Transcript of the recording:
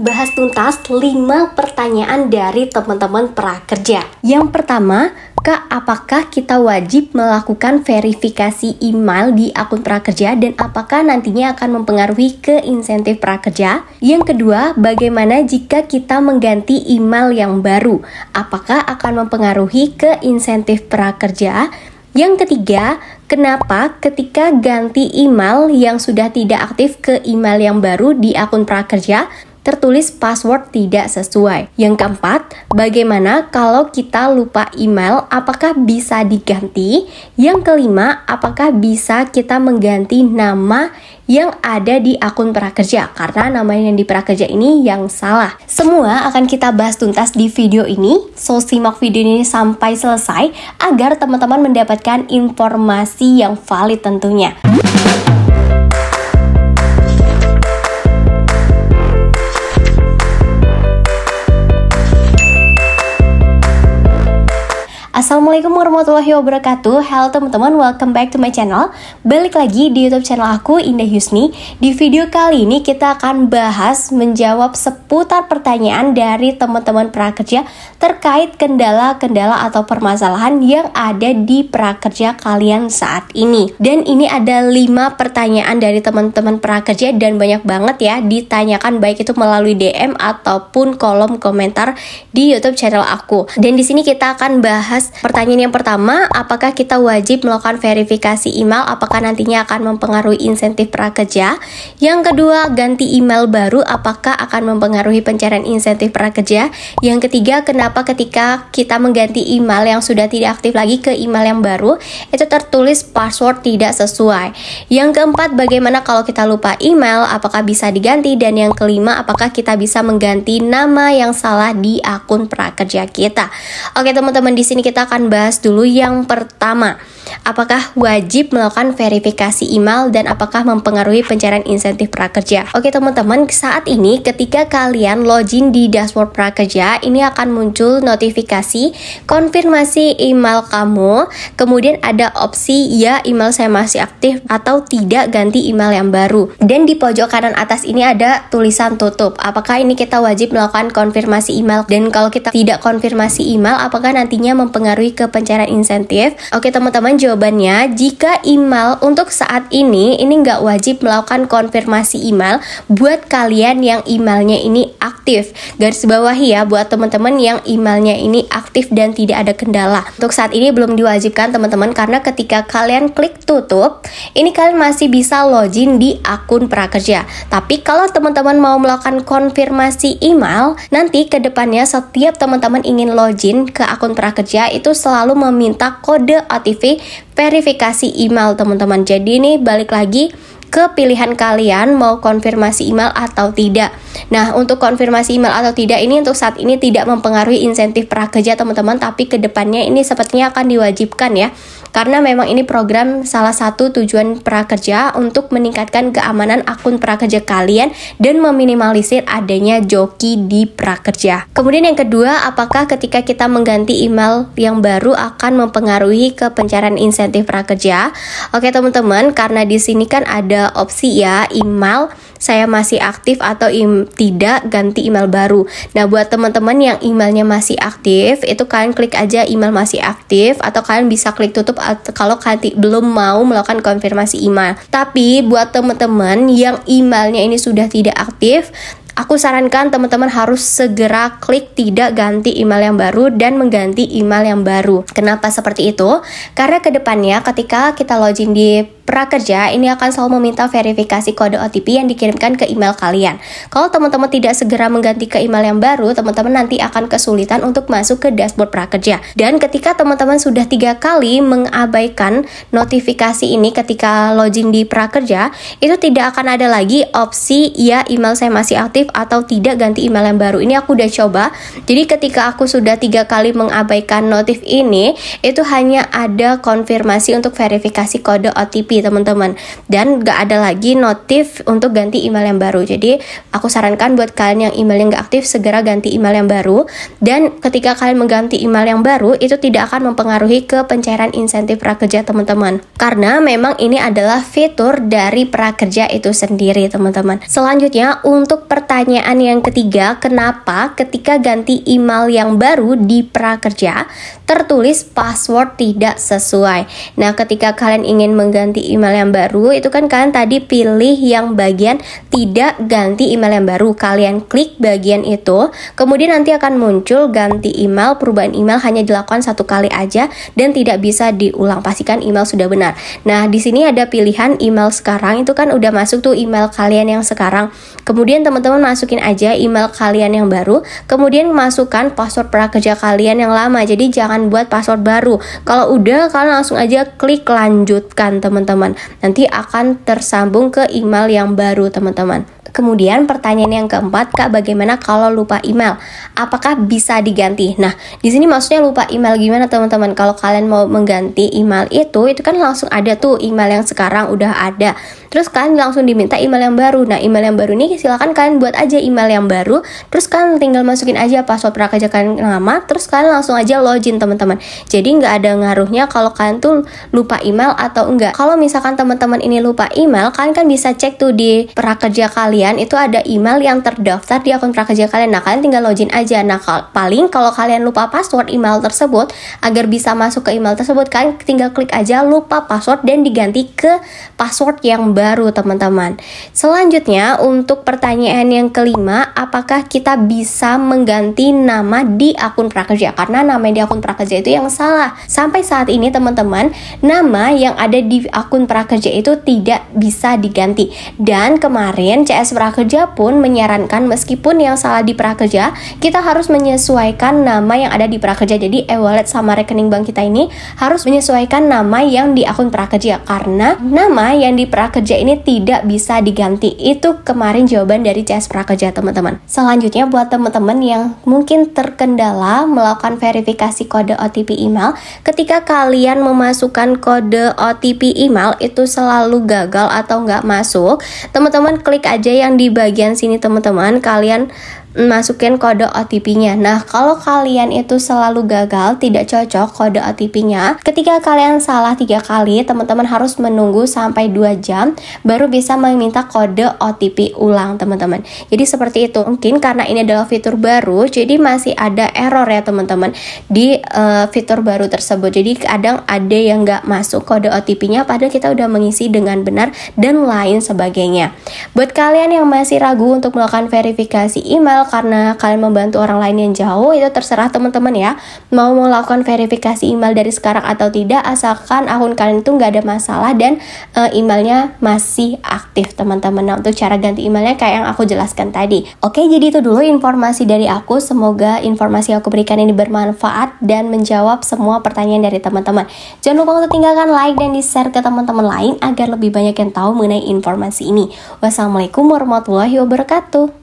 bahas tuntas 5 pertanyaan dari teman-teman prakerja. Yang pertama, Kak, apakah kita wajib melakukan verifikasi email di akun prakerja dan apakah nantinya akan mempengaruhi ke insentif prakerja? Yang kedua, bagaimana jika kita mengganti email yang baru? Apakah akan mempengaruhi ke insentif prakerja? Yang ketiga, kenapa ketika ganti email yang sudah tidak aktif ke email yang baru di akun prakerja tertulis password tidak sesuai? Yang keempat, bagaimana kalau kita lupa email, apakah bisa diganti? Yang kelima, apakah bisa kita mengganti nama yang ada di akun prakerja karena nama yang di prakerja ini yang salah? Semua akan kita bahas tuntas di video ini, so simak video ini sampai selesai agar teman-teman mendapatkan informasi yang valid tentunya. Assalamualaikum warahmatullahi wabarakatuh. Halo teman-teman, welcome back to my channel. Balik lagi di YouTube channel aku, Indah Yusni. Di video kali ini kita akan bahas menjawab seputar pertanyaan dari teman-teman prakerja terkait kendala-kendala atau permasalahan yang ada di prakerja kalian saat ini. Dan ini ada 5 pertanyaan dari teman-teman prakerja dan banyak banget ya ditanyakan, baik itu melalui DM ataupun kolom komentar di YouTube channel aku. Dan di sini kita akan bahas pertanyaan yang pertama, apakah kita wajib melakukan verifikasi email? Apakah nantinya akan mempengaruhi insentif prakerja? Yang kedua, ganti email baru, apakah akan mempengaruhi pencairan insentif prakerja? Yang ketiga, kenapa ketika kita mengganti email yang sudah tidak aktif lagi ke email yang baru, itu tertulis password tidak sesuai? Yang keempat, bagaimana kalau kita lupa email? Apakah bisa diganti? Dan yang kelima, apakah kita bisa mengganti nama yang salah di akun prakerja kita? Oke teman-teman, di sini kita akan bahas dulu yang pertama. Apakah wajib melakukan verifikasi email dan apakah mempengaruhi pencairan insentif prakerja? Oke teman-teman, saat ini ketika kalian login di dashboard prakerja, ini akan muncul notifikasi konfirmasi email kamu. Kemudian ada opsi ya email saya masih aktif atau tidak, ganti email yang baru. Dan di pojok kanan atas ini ada tulisan tutup. Apakah ini kita wajib melakukan konfirmasi email? Dan kalau kita tidak konfirmasi email, apakah nantinya mempengaruhi ke pencairan insentif? Oke teman-teman, jawabannya, jika email untuk saat ini nggak wajib melakukan konfirmasi email buat kalian yang emailnya ini aktif. Garis bawahi ya, buat teman-teman yang emailnya ini aktif dan tidak ada kendala. Untuk saat ini belum diwajibkan teman-teman, karena ketika kalian klik tutup, ini kalian masih bisa login di akun prakerja. Tapi kalau teman-teman mau melakukan konfirmasi email, nanti ke depannya setiap teman-teman ingin login ke akun prakerja itu selalu meminta kode OTP verifikasi email teman-teman. Jadi ini balik lagi ke pilihan kalian mau konfirmasi email atau tidak. Nah, untuk konfirmasi email atau tidak ini untuk saat ini tidak mempengaruhi insentif prakerja teman-teman, tapi kedepannya ini sepertinya akan diwajibkan ya. Karena memang ini program salah satu tujuan prakerja untuk meningkatkan keamanan akun prakerja kalian dan meminimalisir adanya joki di prakerja. Kemudian yang kedua, apakah ketika kita mengganti email yang baru akan mempengaruhi ke pencairan insentif prakerja? Oke teman-teman, karena di sini kan ada opsi ya email saya masih aktif atau tidak, ganti email baru. Nah buat teman-teman yang emailnya masih aktif, itu kalian klik aja email masih aktif, atau kalian bisa klik tutup kalau kalian belum mau melakukan konfirmasi email. Tapi buat teman-teman yang emailnya ini sudah tidak aktif, aku sarankan teman-teman harus segera klik tidak, ganti email yang baru dan mengganti email yang baru. Kenapa seperti itu? Karena kedepannya ketika kita login di prakerja, ini akan selalu meminta verifikasi kode OTP yang dikirimkan ke email kalian. Kalau teman-teman tidak segera mengganti ke email yang baru, teman-teman nanti akan kesulitan untuk masuk ke dashboard prakerja. Dan ketika teman-teman sudah 3 kali mengabaikan notifikasi ini ketika login di prakerja, itu tidak akan ada lagi opsi ya email saya masih aktif atau tidak, ganti email yang baru. Ini aku udah coba. Jadi ketika aku sudah 3 kali mengabaikan notif ini, itu hanya ada konfirmasi untuk verifikasi kode OTP lagi teman-teman, dan gak ada lagi notif untuk ganti email yang baru. Jadi aku sarankan buat kalian yang emailnya gak aktif, segera ganti email yang baru. Dan ketika kalian mengganti email yang baru, itu tidak akan mempengaruhi ke pencairan insentif prakerja teman-teman, karena memang ini adalah fitur dari prakerja itu sendiri teman-teman. Selanjutnya untuk pertanyaan yang ketiga, kenapa ketika ganti email yang baru di prakerja tertulis password tidak sesuai? Nah, ketika kalian ingin mengganti email yang baru, itu kan kalian tadi pilih yang bagian tidak ganti email yang baru. Kalian klik bagian itu, kemudian nanti akan muncul ganti email, perubahan email hanya dilakukan satu kali aja dan tidak bisa diulang. Pastikan email sudah benar. Nah, di sini ada pilihan email sekarang, itu kan udah masuk tuh email kalian yang sekarang. Kemudian teman-teman masukin aja email kalian yang baru, kemudian masukkan password prakerja kalian yang lama. Jadi jangan buat password baru. Kalau udah, kalian langsung aja klik lanjutkan teman-teman. Nanti akan tersambung ke email yang baru teman-teman. Kemudian pertanyaan yang keempat, Kak, bagaimana kalau lupa email? Apakah bisa diganti? Nah, di sini maksudnya lupa email gimana teman-teman? Kalau kalian mau mengganti email itu kan langsung ada tuh email yang sekarang udah ada. Terus kalian langsung diminta email yang baru. Nah, email yang baru ini silakan kalian buat aja email yang baru. Terus kalian tinggal masukin aja password prakerja kalian yang lama. Terus kalian langsung aja login teman-teman. Jadi nggak ada ngaruhnya kalau kalian tuh lupa email atau enggak. Kalau misalkan teman-teman ini lupa email, kalian kan bisa cek tuh di prakerja kalian, itu ada email yang terdaftar di akun prakerja kalian. Nah, kalian tinggal login aja. Nah, paling kalau kalian lupa password email tersebut, agar bisa masuk ke email tersebut, kalian tinggal klik aja lupa password dan diganti ke password yang baru teman-teman. Selanjutnya untuk pertanyaan yang kelima, apakah kita bisa mengganti nama di akun prakerja? Karena nama di akun prakerja itu yang salah. Sampai saat ini teman-teman, nama yang ada di akun prakerja itu tidak bisa diganti. Dan kemarin CS Prakerja pun menyarankan meskipun yang salah di prakerja, kita harus menyesuaikan nama yang ada di prakerja. Jadi e-wallet sama rekening bank kita ini harus menyesuaikan nama yang di akun prakerja, karena nama yang di prakerja ini tidak bisa diganti. Itu kemarin jawaban dari CS Prakerja teman-teman. Selanjutnya buat teman-teman yang mungkin terkendala melakukan verifikasi kode OTP email, ketika kalian memasukkan kode OTP email itu selalu gagal atau nggak masuk, teman-teman klik aja yang di bagian sini teman-teman, kalian masukin kode OTP-nya. Nah, kalau kalian itu selalu gagal, tidak cocok kode OTP-nya, ketika kalian salah 3 kali, teman-teman harus menunggu sampai 2 jam baru bisa meminta kode OTP ulang teman-teman. Jadi seperti itu. Mungkin karena ini adalah fitur baru, jadi masih ada error ya teman-teman di fitur baru tersebut. Jadi kadang ada yang nggak masuk kode OTP-nya padahal kita udah mengisi dengan benar dan lain sebagainya. Buat kalian yang masih ragu untuk melakukan verifikasi email karena kalian membantu orang lain yang jauh, itu terserah teman-teman ya, mau melakukan verifikasi email dari sekarang atau tidak, asalkan akun kalian itu nggak ada masalah dan emailnya masih aktif teman-teman. Nah, untuk cara ganti emailnya kayak yang aku jelaskan tadi. Oke, jadi itu dulu informasi dari aku. Semoga informasi yang aku berikan ini bermanfaat dan menjawab semua pertanyaan dari teman-teman. Jangan lupa untuk tinggalkan like dan di-share ke teman-teman lain agar lebih banyak yang tahu mengenai informasi ini. Wassalamualaikum warahmatullahi wabarakatuh.